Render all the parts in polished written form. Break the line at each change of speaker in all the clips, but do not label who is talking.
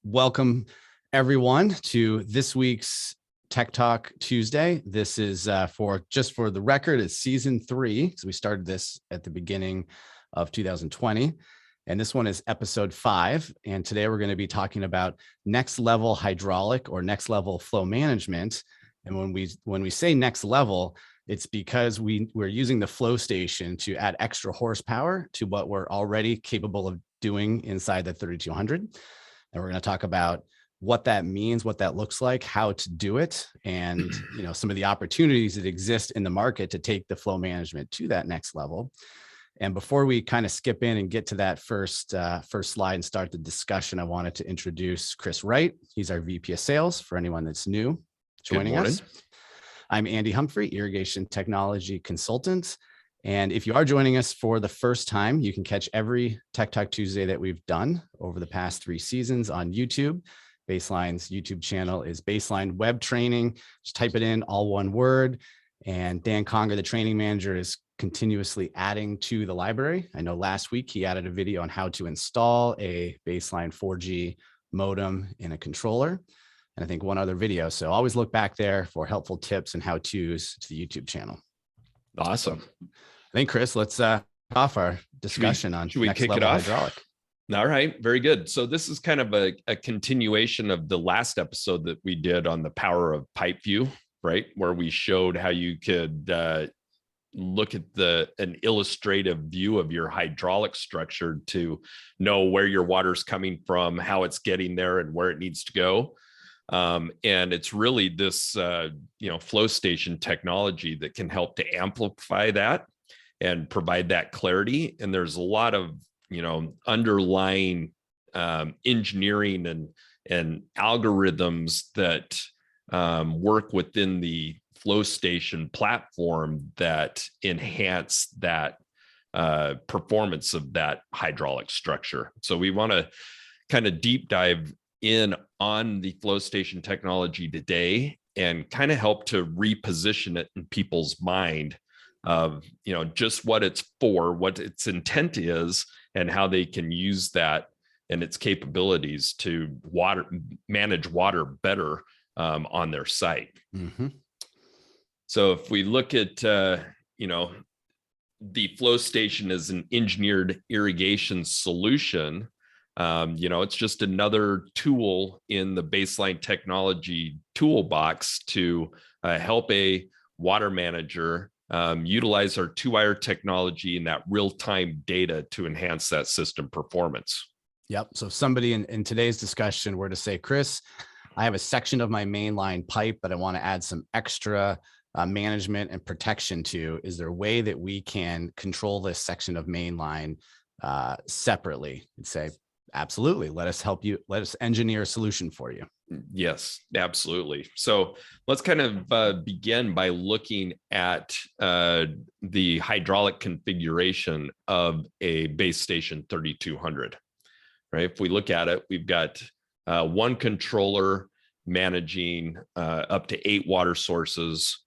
Welcome everyone to this week's Tech Talk Tuesday. This is for the record, it's season 3. So we started this at the beginning of 2020. And this one is episode 5. And today we're going to be talking about next level hydraulic or next level flow management. And when we say next level, it's because we're using the FlowStation to add extra horsepower to what we're already capable of doing inside the 3200. And we're going to talk about what that means, what that looks like, how to do it, and some of the opportunities that exist in the market to take the flow management to that next level. And before we kind of skip in and get to that first slide and start the discussion, I wanted to introduce Chris Wright. He's our VP of Sales for anyone that's new joining us. I'm Andy Humphrey, Irrigation Technology Consultant. And if you are joining us for the first time, you can catch every Tech Talk Tuesday that we've done over the past 3 seasons on YouTube. Baseline's YouTube channel is Baseline Web Training. Just type it in, all one word. And Dan Conger, the training manager, is continuously adding to the library. I know last week he added a video on how to install a Baseline 4G modem in a controller. And I think one other video. So always look back there for helpful tips and how-tos to the YouTube channel.
Awesome.
I think, Chris, let's off our discussion on next level hydraulic.
All right, very good. So this is kind of a continuation of the last episode that we did on the power of pipe view, right? Where we showed how you could look at an illustrative view of your hydraulic structure to know where your water's coming from, how it's getting there, and where it needs to go. And it's really this, FlowStation technology that can help to amplify that and provide that clarity. And there's a lot of, underlying engineering and algorithms that work within the FlowStation platform that enhance that performance of that hydraulic structure. So we want to kind of deep dive in on the FlowStation technology today and kind of help to reposition it in people's mind of, just what it's for, what its intent is, and how they can use that and its capabilities to manage water better on their site. Mm-hmm. So if we look at, the FlowStation as an engineered irrigation solution, it's just another tool in the Baseline technology toolbox to help a water manager utilize our 2-wire technology and that real-time data to enhance that system performance.
Yep. So if somebody in today's discussion were to say, Chris, I have a section of my mainline pipe that I want to add some extra management and protection to, is there a way that we can control this section of mainline separately? And say, absolutely. Let us help you. Let us engineer a solution for you.
Yes, absolutely. So let's kind of begin by looking at the hydraulic configuration of a base station 3200, right? If we look at it, we've got one controller managing up to 8 water sources,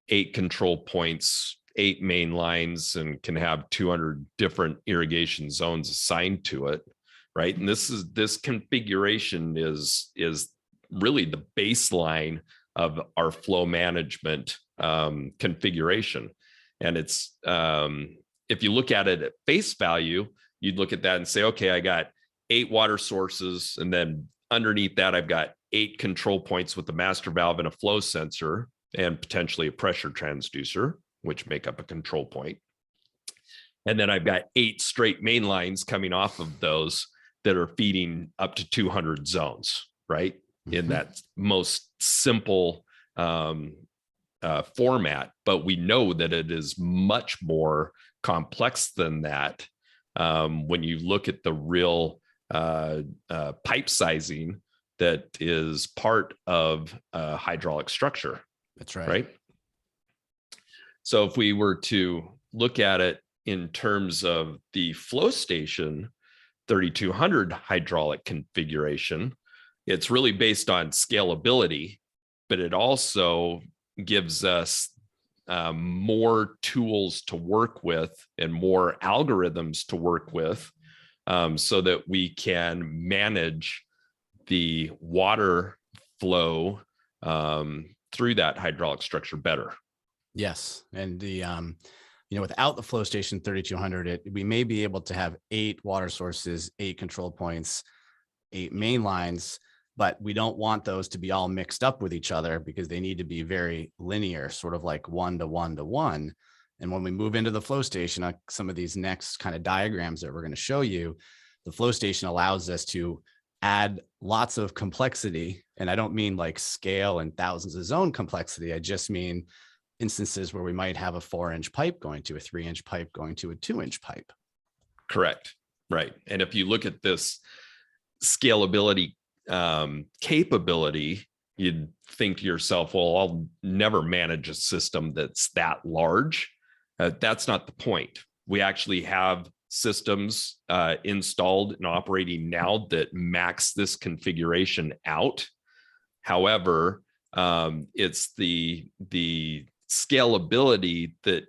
8 control points, 8 main lines, and can have 200 different irrigation zones assigned to it. Right. And this configuration is really the baseline of our flow management configuration. And it's if you look at it at face value, you'd look at that and say, okay, I got 8 water sources. And then underneath that, I've got 8 control points with the master valve and a flow sensor and potentially a pressure transducer, which make up a control point. And then I've got 8 straight main lines coming off of those that are feeding up to 200 zones, right? Mm-hmm. In that most simple format, but we know that it is much more complex than that when you look at the real pipe sizing that is part of a hydraulic structure.
That's right.
Right. So if we were to look at it in terms of the FlowStation 3200 hydraulic configuration, it's really based on scalability, but it also gives us more tools to work with and more algorithms to work with so that we can manage the water flow through that hydraulic structure better.
Yes. And the, without the FlowStation 3200, we may be able to have 8 water sources, 8 control points, 8 main lines, but we don't want those to be all mixed up with each other because they need to be very linear, sort of like 1 to 1 to 1. And when we move into the FlowStation, some of these next kind of diagrams that we're going to show you, the FlowStation allows us to add lots of complexity. And I don't mean like scale and thousands of zone complexity. I just mean instances where we might have a 4-inch pipe going to a 3-inch pipe going to a 2-inch pipe.
Correct. Right. And if you look at this scalability capability, you'd think to yourself, well, I'll never manage a system that's that large. That's not the point. We actually have systems installed and operating now that max this configuration out. However, it's the scalability that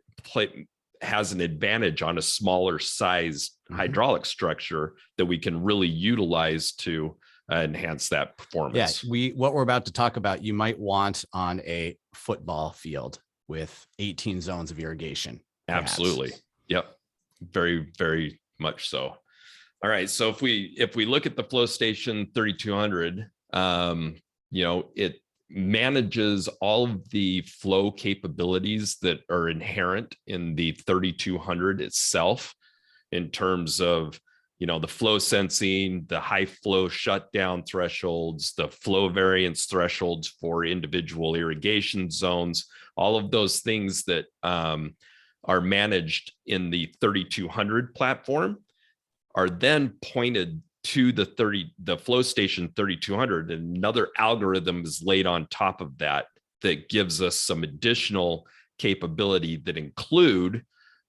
has an advantage on a smaller size hydraulic structure that we can really utilize to enhance that performance.
Yeah, what we're about to talk about, you might want on a football field with 18 zones of irrigation. Perhaps.
Absolutely. Yep. Very, very much so. All right. So if we look at the FlowStation 3200, it manages all of the flow capabilities that are inherent in the 3200 itself in terms of, the flow sensing, the high flow shutdown thresholds, the flow variance thresholds for individual irrigation zones, all of those things that are managed in the 3200 platform are then pointed to the FlowStation 3200. And another algorithm is laid on top of that gives us some additional capability that include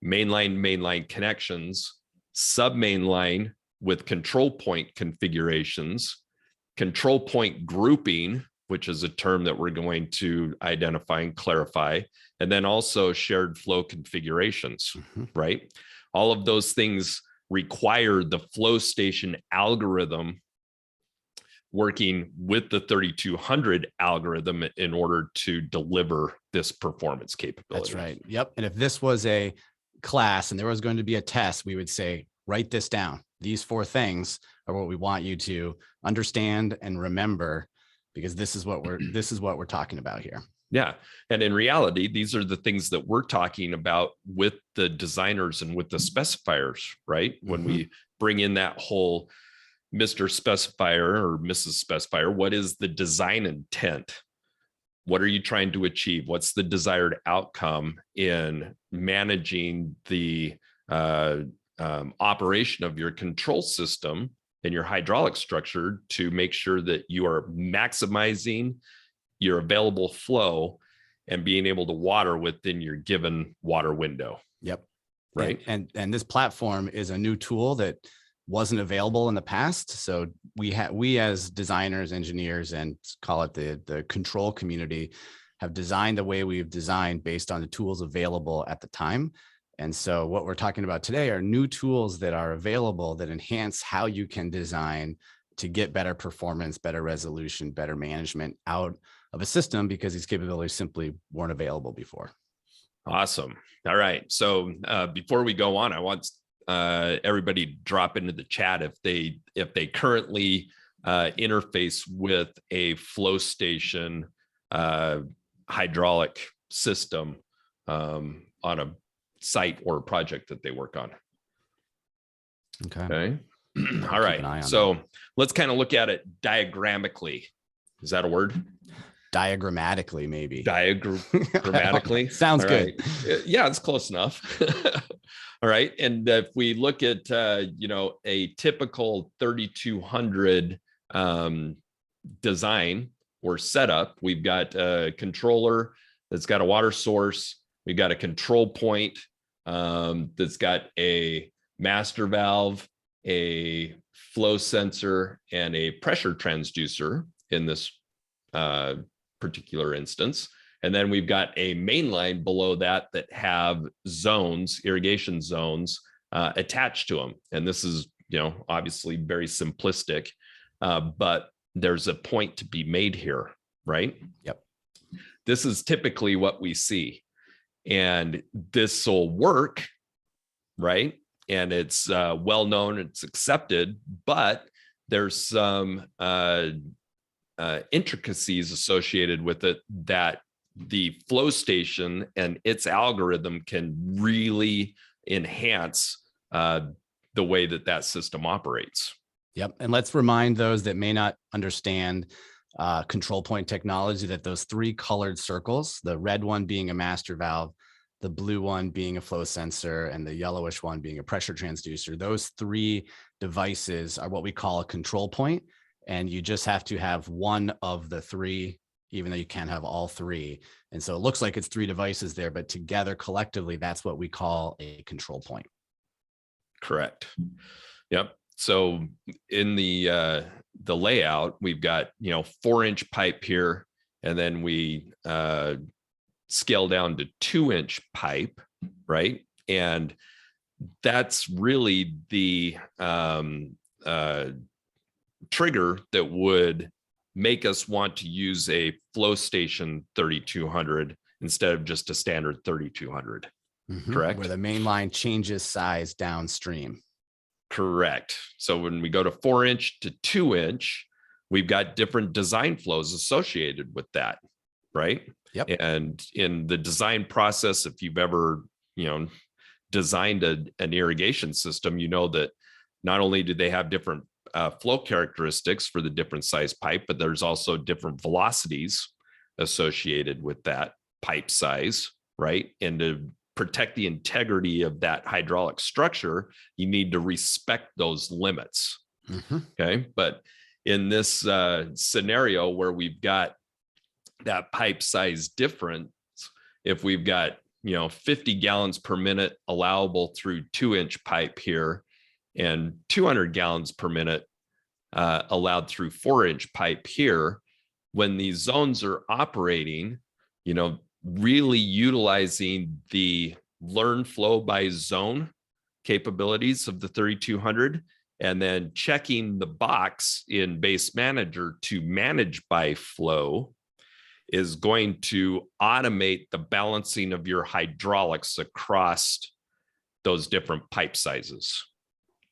mainline connections, SubMainline with control point configurations, control point grouping, which is a term that we're going to identify and clarify, and then also shared flow configurations, right? All of those things require the FlowStation algorithm working with the 3200 algorithm in order to deliver this performance capability.
That's right. Yep. And if this was a class and there was going to be a test, we would say, write this down. These 4 things are what we want you to understand and remember, because this is what we're talking about here.
Yeah. And in reality, these are the things that we're talking about with the designers and with the specifiers, right? When we bring in that whole Mr. Specifier or Mrs. Specifier, what is the design intent? What are you trying to achieve? What's the desired outcome in managing the operation of your control system and your hydraulic structure to make sure that you are maximizing your available flow and being able to water within your given water window?
Yep.
Right.
And this platform is a new tool that wasn't available in the past. So we as designers, engineers, and call it the control community, have designed the way we've designed based on the tools available at the time. And so what we're talking about today are new tools that are available that enhance how you can design to get better performance, better resolution, better management out of a system, because these capabilities simply weren't available before.
Awesome. All right. So before we go on, I want everybody to drop into the chat if they currently interface with a FlowStation hydraulic system on a site or a project that they work on. Okay. All right. So let's kind of look at it diagrammatically. Is that a word?
Diagrammatically, maybe.
Diagrammatically.
Sounds good.
Yeah, it's close enough. All right. And if we look at, a typical 3200 design or setup, we've got a controller that's got a water source. We've got a control point that's got a master valve, a flow sensor, and a pressure transducer in this particular instance. And then we've got a main line below that have zones, irrigation zones attached to them. And this is, obviously very simplistic, but there's a point to be made here, right?
Yep.
This is typically what we see, and this will work, right? And it's well known, it's accepted, but there's some intricacies associated with it that the FlowStation and its algorithm can really enhance the way that that system operates.
Yep. And let's remind those that may not understand control point technology that those three colored circles, the red one being a master valve, the blue one being a flow sensor, and the yellowish one being a pressure transducer, those three devices are what we call a control point. And you just have to have one of the three, even though you can't have all three. And so it looks like it's three devices there, but together collectively, that's what we call a control point.
Correct. Yep. So in the layout, we've got, 4-inch pipe here, and then we scale down to 2-inch pipe, right? And that's really the trigger that would make us want to use a FlowStation 3200 instead of just a standard 3200. Correct?
Where the main line changes size downstream.
Correct. So when we go to 4-inch to 2-inch, we've got different design flows associated with that, right?
Yep.
And in the design process, if you've ever, designed an irrigation system, you know that not only do they have different flow characteristics for the different size pipe, but there's also different velocities associated with that pipe size, right? And to protect the integrity of that hydraulic structure, you need to respect those limits. Okay. But in this scenario where we've got that pipe size difference, if we've got 50 gallons per minute allowable through 2-inch pipe here and 200 gallons per minute allowed through 4-inch pipe here, when these zones are operating, really utilizing the learn flow by zone capabilities of the 3200, and then checking the box in Base Manager to manage by flow is going to automate the balancing of your hydraulics across those different pipe sizes,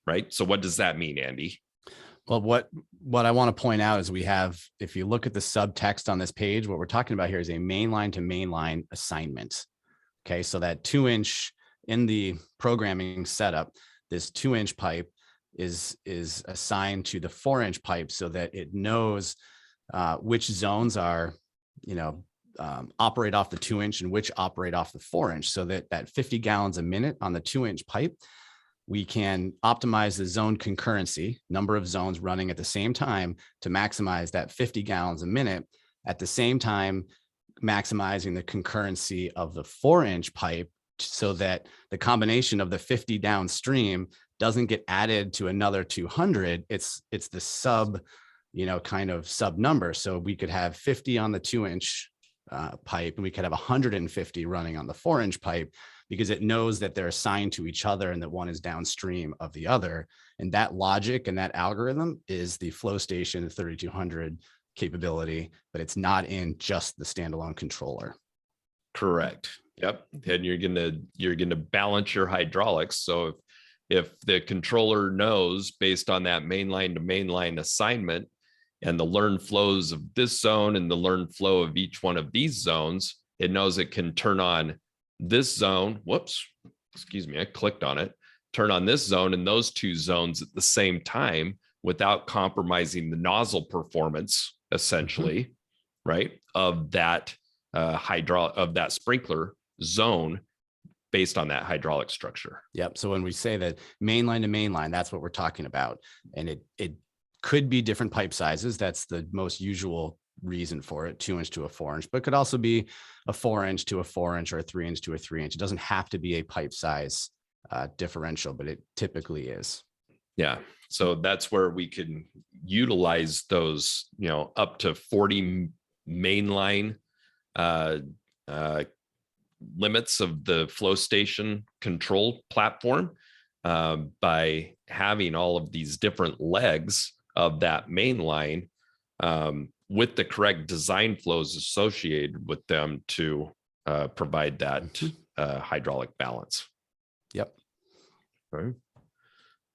right? So what does that mean, Andy?
Well, what I want to point out is we have, if you look at the subtext on this page, what we're talking about here is a mainline to mainline assignment. Okay, so that 2-inch in the programming setup, this 2-inch pipe is assigned to the 4-inch pipe so that it knows which zones are, operate off the 2-inch and which operate off the 4-inch, so that 50 gallons a minute on the 2-inch pipe, we can optimize the zone concurrency, number of zones running at the same time, to maximize that 50 gallons a minute, at the same time maximizing the concurrency of the 4-inch pipe, so that the combination of the 50 downstream doesn't get added to another 200. It's the sub, kind of sub number. So we could have 50 on the 2-inch pipe, and we could have 150 running on the 4-inch pipe, because it knows that they're assigned to each other and that one is downstream of the other. And that logic and that algorithm is the FlowStation 3200 capability, but it's not in just the standalone controller.
Correct. Yep. And you're gonna balance your hydraulics. So if the controller knows, based on that mainline to mainline assignment and the learn flows of this zone and the learn flow of each one of these zones, it knows it can turn on this zone. Whoops, excuse me, I clicked on it. Turn on this zone and those two zones at the same time without compromising the nozzle performance, essentially, right, of that of that sprinkler zone based on that hydraulic structure.
Yep. So when we say that mainline to mainline, that's what we're talking about. And it could be different pipe sizes. That's the most usual reason for it, 2-inch to a 4-inch, but it could also be a 4-inch to a 4-inch or a 3-inch to a 3-inch. It doesn't have to be a pipe size differential, but it typically is.
Yeah. So that's where we can utilize those, up to 40 mainline limits of the FlowStation control platform by having all of these different legs of that main line with the correct design flows associated with them to provide that hydraulic balance.
Yep.
Okay.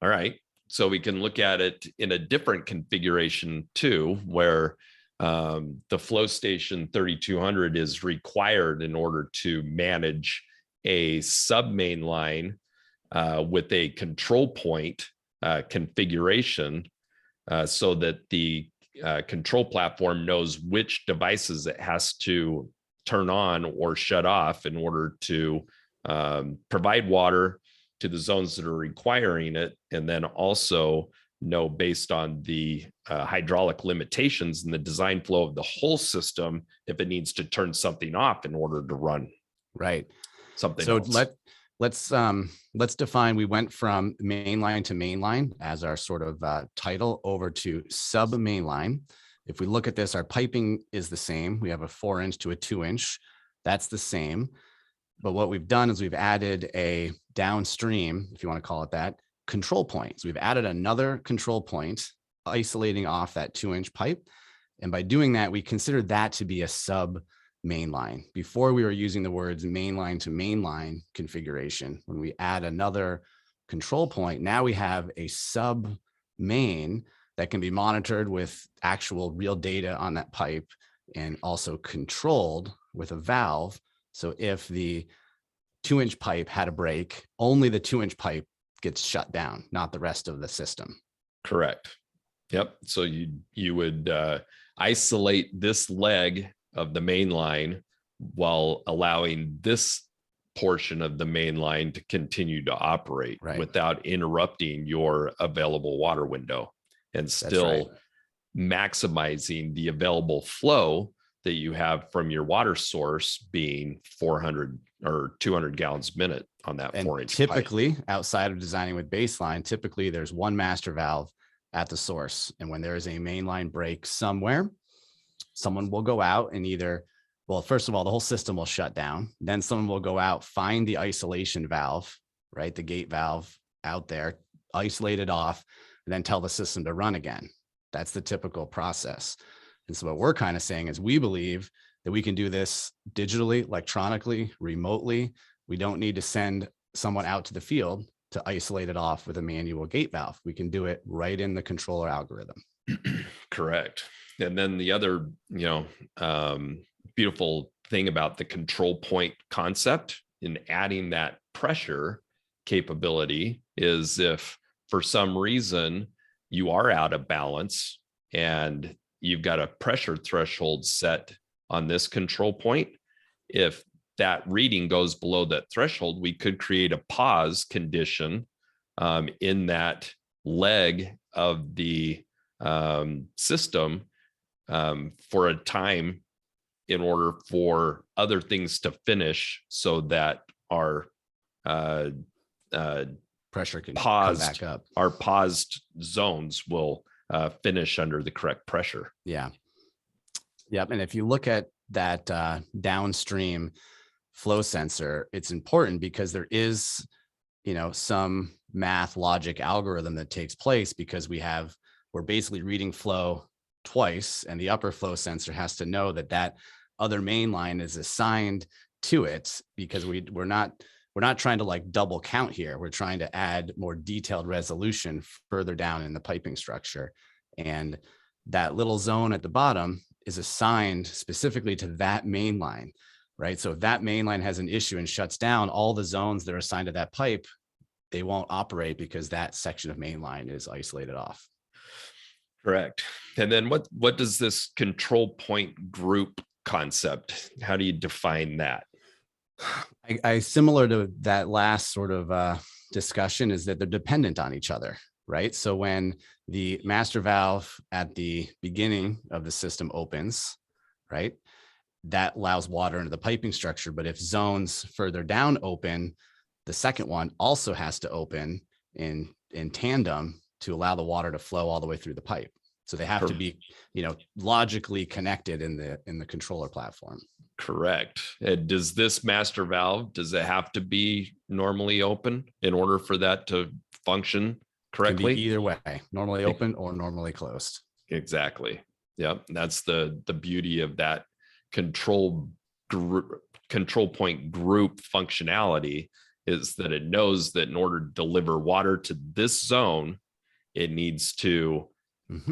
All right. So we can look at it in a different configuration too, where the FlowStation 3200 is required in order to manage a SubMainline with a control point configuration so that the control platform knows which devices it has to turn on or shut off in order to provide water to the zones that are requiring it, and then also know based on the hydraulic limitations and the design flow of the whole system if it needs to turn something off in order to run something else.
Let's define. We went from mainline to mainline as our sort of title over to SubMainline. If we look at this, our piping is the same. We have a 4-inch to a 2-inch. That's the same. But what we've done is we've added a downstream, if you want to call it that, control point. So we've added another control point isolating off that 2-inch pipe. And by doing that, we consider that to be a sub-mainline. Before we were using the words mainline to mainline configuration. When we add another control point, now we have a sub-main that can be monitored with actual real data on that pipe and also controlled with a valve. So if the 2-inch pipe had a break, only the 2-inch pipe gets shut down, not the rest of the system.
Correct. Yep. So you would isolate this leg of the main line while allowing this portion of the main line to continue to operate without interrupting your available water window, and still maximizing the available flow that you have from your water source being 400 or 200 gallons a minute on that 4-inch
typically pipe. Outside of designing with baseline, typically there's one master valve at the source. And when there is a mainline break somewhere, someone will go out and either, well, first of all, the whole system will shut down. Then someone will go out, find the isolation valve, right? The gate valve out there, isolate it off, and then tell the system to run again. That's the typical process. And so what we're kind of saying is we believe that we can do this digitally, electronically, remotely. We don't need to send someone out to the field to isolate it off with a manual gate valve. We can do it right in the controller algorithm.
Correct. And then the other, beautiful thing about the control point concept in adding that pressure capability is if for some reason you are out of balance and you've got a pressure threshold set on this control point, if that reading goes below that threshold, we could create a pause condition in that leg of the system for a time in order for other things to finish so that our
pressure can
paused,
come back up.
Our paused zones will finish under the correct pressure.
Yeah. Yep. And if you look at that downstream flow sensor, it's important because there is, some math logic algorithm that takes place because we're basically reading flow twice, and the upper flow sensor has to know that that other main line is assigned to it, because we're not trying to like double count here. We're trying to add more detailed resolution further down in the piping structure. And that little zone at the bottom is assigned specifically to that main line, right? So if that main line has an issue and shuts down, all the zones that are assigned to that pipe, they won't operate because that section of main line is isolated off.
Correct. And then what does this control point group concept, how do you define that?
I similar to that last sort of discussion is that they're dependent on each other, right? So when the master valve at the beginning of the system opens, right, that allows water into the piping structure. But if zones further down open, the second one also has to open in tandem to allow the water to flow all the way through the pipe. So they have to be, logically connected in the controller platform.
Correct. Does this master valve, does it have to be normally open in order for that to function correctly?
Can be either way, normally open or normally closed.
Exactly. Yep. That's the beauty of that control point group functionality, is that it knows that in order to deliver water to this zone, it needs to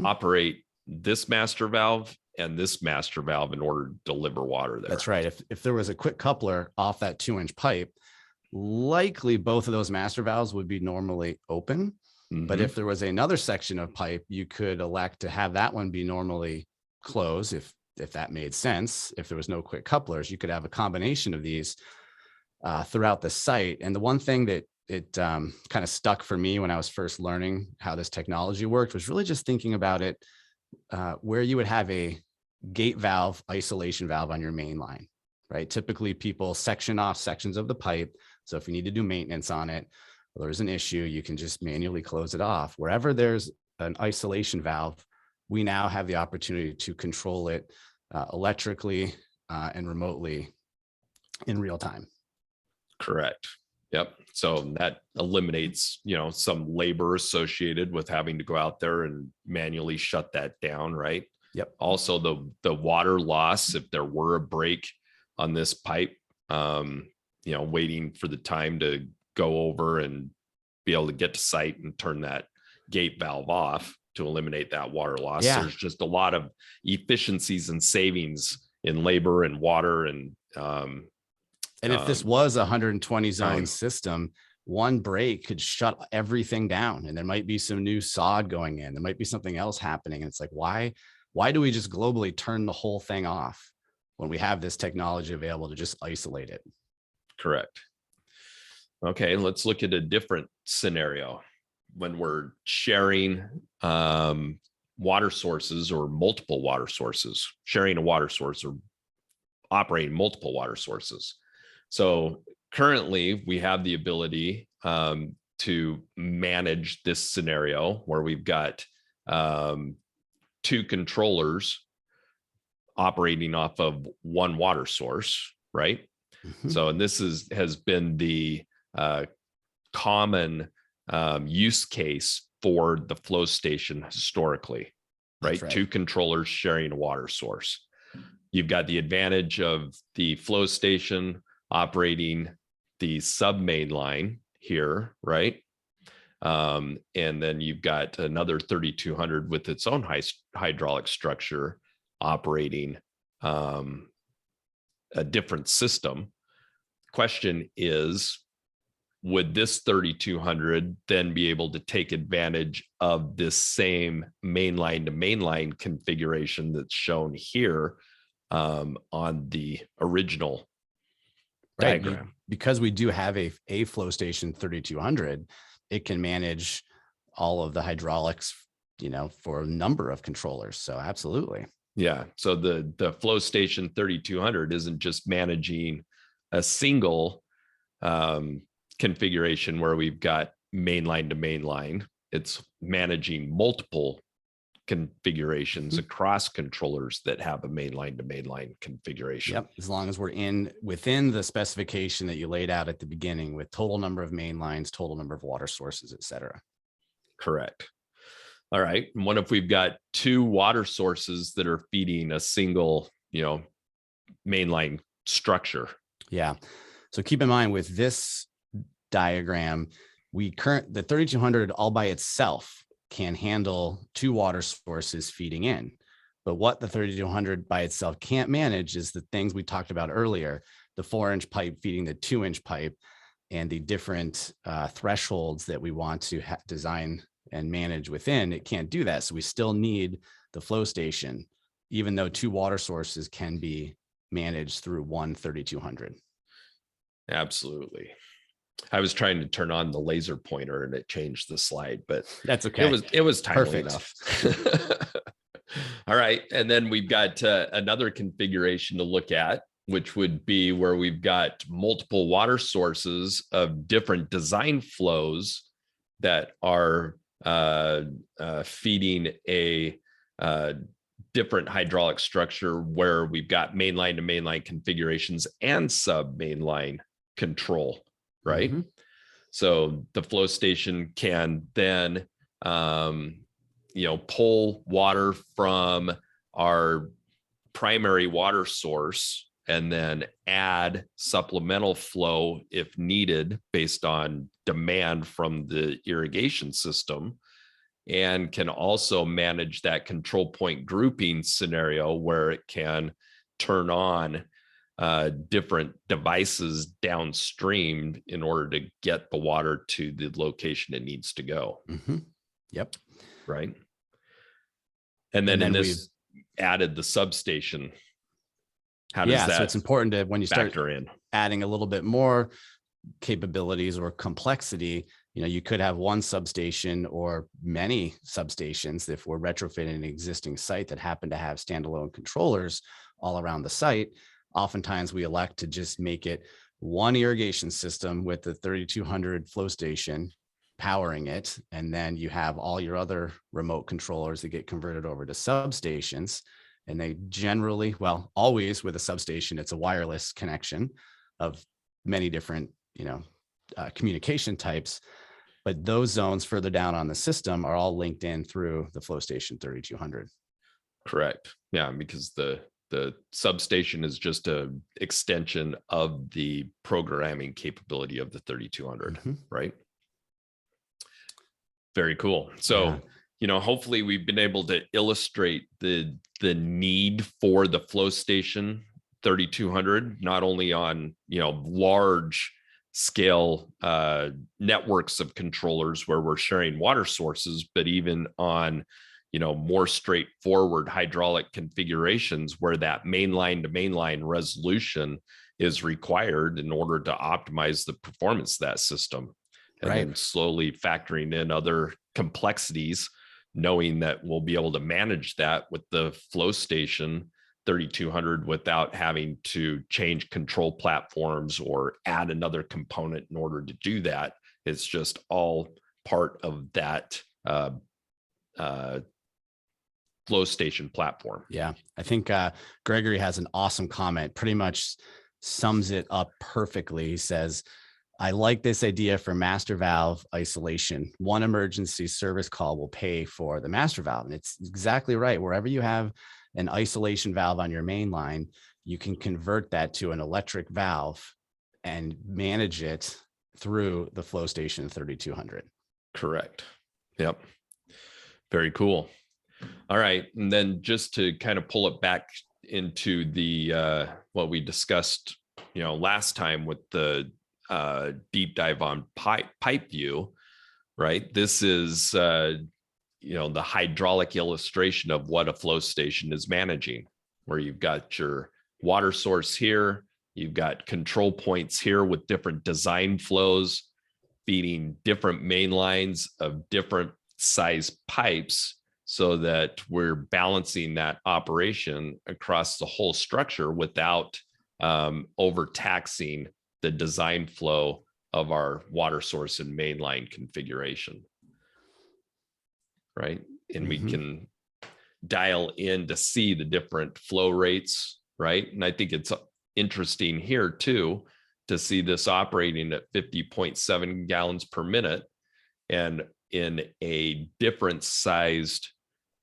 operate this master valve and this master valve in order to deliver water there.
That's right. If there was a quick coupler off that 2-inch pipe, likely both of those master valves would be normally open. But if there was another section of pipe, you could elect to have that one be normally closed if that made sense. If there was no quick couplers, you could have a combination of these throughout the site. And the one thing that it kind of stuck for me when I was first learning how this technology worked was really just thinking about it where you would have a gate valve isolation valve on your main line, right? Typically people section off sections of the pipe. So if you need to do maintenance on it, or there's an issue, you can just manually close it off. Wherever there's an isolation valve, we now have the opportunity to control it electrically and remotely in real time.
Correct. Yep. So that eliminates, some labor associated with having to go out there and manually shut that down, right?
Yep.
Also the water loss, if there were a break on this pipe, waiting for the time to go over and be able to get to site and turn that gate valve off to eliminate that water loss.
Yeah.
There's just a lot of efficiencies and savings in labor and water. And
if this was a 120 zone system, one break could shut everything down, and there might be some new sod going in. There might be something else happening. And it's like, why do we just globally turn the whole thing off when we have this technology available to just isolate it?
Correct. Okay, let's look at a different scenario when we're sharing water sources or multiple water sources, sharing a water source or operating multiple water sources. So currently we have the ability to manage this scenario where we've got 2 controllers operating off of one water source, right? So, and this has been the common use case for the FlowStation historically, right? 2 controllers sharing a water source. You've got the advantage of the FlowStation operating the SubMainline here, right? And then you've got another 3200 with its own hydraulic structure operating a different system. Question is, would this 3200 then be able to take advantage of this same mainline to mainline configuration that's shown here on the original diagram?
Because we do have a FlowStation 3200, it can manage all of the hydraulics, for a number of controllers. So absolutely.
Yeah. So the FlowStation 3200 isn't just managing a single configuration where we've got mainline to mainline. It's managing multiple configurations across controllers that have a mainline to mainline configuration.
Yep. As long as we're within the specification that you laid out at the beginning with total number of main lines, total number of water sources, et cetera.
Correct. All right. And what if we've got 2 water sources that are feeding a single, mainline structure?
Yeah. So keep in mind with this diagram, the 3200 all by itself can handle 2 water sources feeding in. But what the 3200 by itself can't manage is the things we talked about earlier, the 4-inch pipe feeding the 2-inch pipe and the different thresholds that we want to design and manage within. It can't do that. So we still need the FlowStation, even though 2 water sources can be managed through one 3200.
Absolutely. I was trying to turn on the laser pointer and it changed the slide, but
that's okay.
It was timely
Perfect.
enough. All right. And then we've got another configuration to look at, which would be where we've got multiple water sources of different design flows that are feeding a different hydraulic structure where we've got mainline to mainline configurations and sub-mainline control, right? So the FlowStation can then, pull water from our primary water source and then add supplemental flow if needed based on demand from the irrigation system, and can also manage that control point grouping scenario where it can turn on different devices downstream in order to get the water to the location it needs to go.
Yep.
Right. And then in this added the substation. How does that?
So it's important to, when you start adding a little bit more capabilities or complexity, you could have one substation or many substations if we're retrofitting an existing site that happen to have standalone controllers all around the site. Oftentimes we elect to just make it one irrigation system with the 3200 FlowStation powering it. And then you have all your other remote controllers that get converted over to substations. And they generally, well, always with a substation, it's a wireless connection of many different, communication types. But those zones further down on the system are all linked in through the FlowStation 3200. Correct.
Yeah, because the substation is just an extension of the programming capability of the 3200, right? Very cool. So, hopefully we've been able to illustrate the need for the FlowStation 3200, not only on, large scale networks of controllers where we're sharing water sources, but even on, more straightforward hydraulic configurations where that mainline to mainline resolution is required in order to optimize the performance of that system. And then slowly factoring in other complexities, knowing that we'll be able to manage that with the FlowStation 3200 without having to change control platforms or add another component in order to do that. It's just all part of that FlowStation platform.
Yeah, I think Gregory has an awesome comment, pretty much sums it up perfectly. He says, I like this idea for master valve isolation. One emergency service call will pay for the master valve. And it's exactly right. Wherever you have an isolation valve on your main line, you can convert that to an electric valve and manage it through the FlowStation 3200.
Correct. Yep. Very cool. All right. And then just to kind of pull it back into the what we discussed, last time with the deep dive on pipe view, right? This is, the hydraulic illustration of what a FlowStation is managing, where you've got your water source here, you've got control points here with different design flows, feeding different main lines of different size pipes so that we're balancing that operation across the whole structure without overtaxing the design flow of our water source and mainline configuration, right? And we can dial in to see the different flow rates, right? And I think it's interesting here too, to see this operating at 50.7 gallons per minute, and in a different sized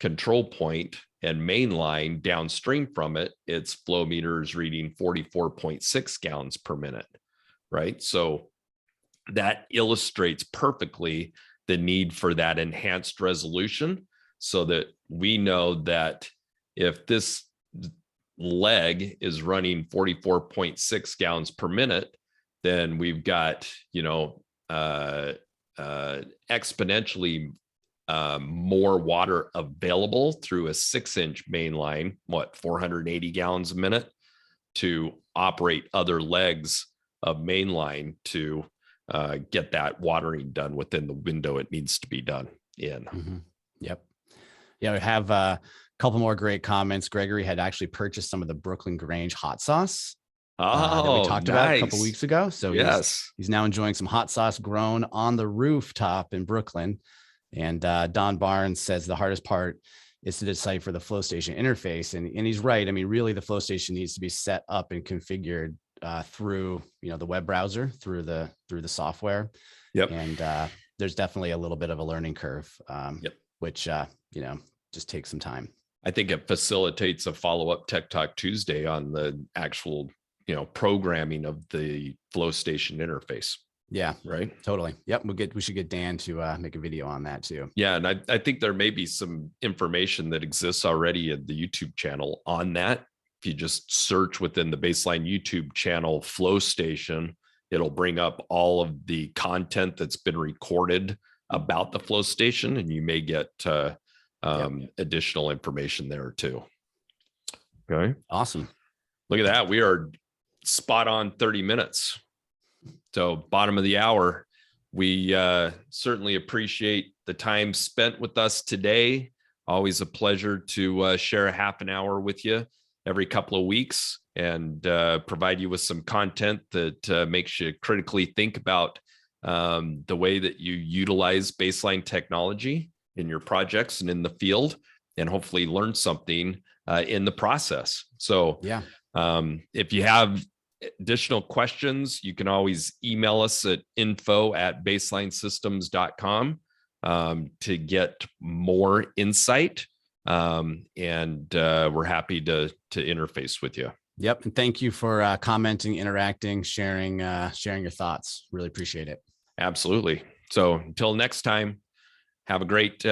control point and main line downstream from it, its flow meter is reading 44.6 gallons per minute, right? So that illustrates perfectly the need for that enhanced resolution, so that we know that if this leg is running 44.6 gallons per minute, then we've got, exponentially more water available through a 6-inch main line, 480 gallons a minute, to operate other legs of main line to get that watering done within the window it needs to be done in.
Yep. Yeah, we have a couple more great comments. Gregory had actually purchased some of the Brooklyn Grange hot sauce that we talked about a couple weeks ago. So he's now enjoying some hot sauce grown on the rooftop in Brooklyn. And Don Barnes says the hardest part is to decipher the FlowStation interface. And he's right. I mean, really, the FlowStation needs to be set up and configured through, the web browser, through the software.
Yep.
And there's definitely a little bit of a learning curve, which, just takes some time.
I think it facilitates a follow-up Tech Talk Tuesday on the actual, programming of the FlowStation interface.
Yeah,
right.
Totally. Yep. We should get Dan to make a video on that too.
Yeah. And I think there may be some information that exists already at the YouTube channel on that. If you just search within the Baseline YouTube channel, FlowStation, it'll bring up all of the content that's been recorded about the FlowStation, and you may get additional information there too. Okay.
Awesome.
Look at that. We are spot on 30 minutes. So bottom of the hour, we certainly appreciate the time spent with us today. Always a pleasure to share a half an hour with you every couple of weeks and provide you with some content that makes you critically think about the way that you utilize baseline technology in your projects and in the field, and hopefully learn something in the process. So
yeah,
if you have additional questions, you can always email us at info@baselinesystems.com to get more insight. And we're happy to interface with you.
Yep. And thank you for commenting, interacting, sharing your thoughts. Really appreciate it.
Absolutely. So until next time, have a great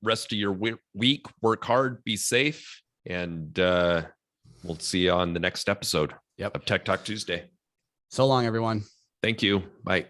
rest of your week. Work hard, be safe, and we'll see you on the next episode of Tech Talk Tuesday.
So long, everyone.
Thank you. Bye.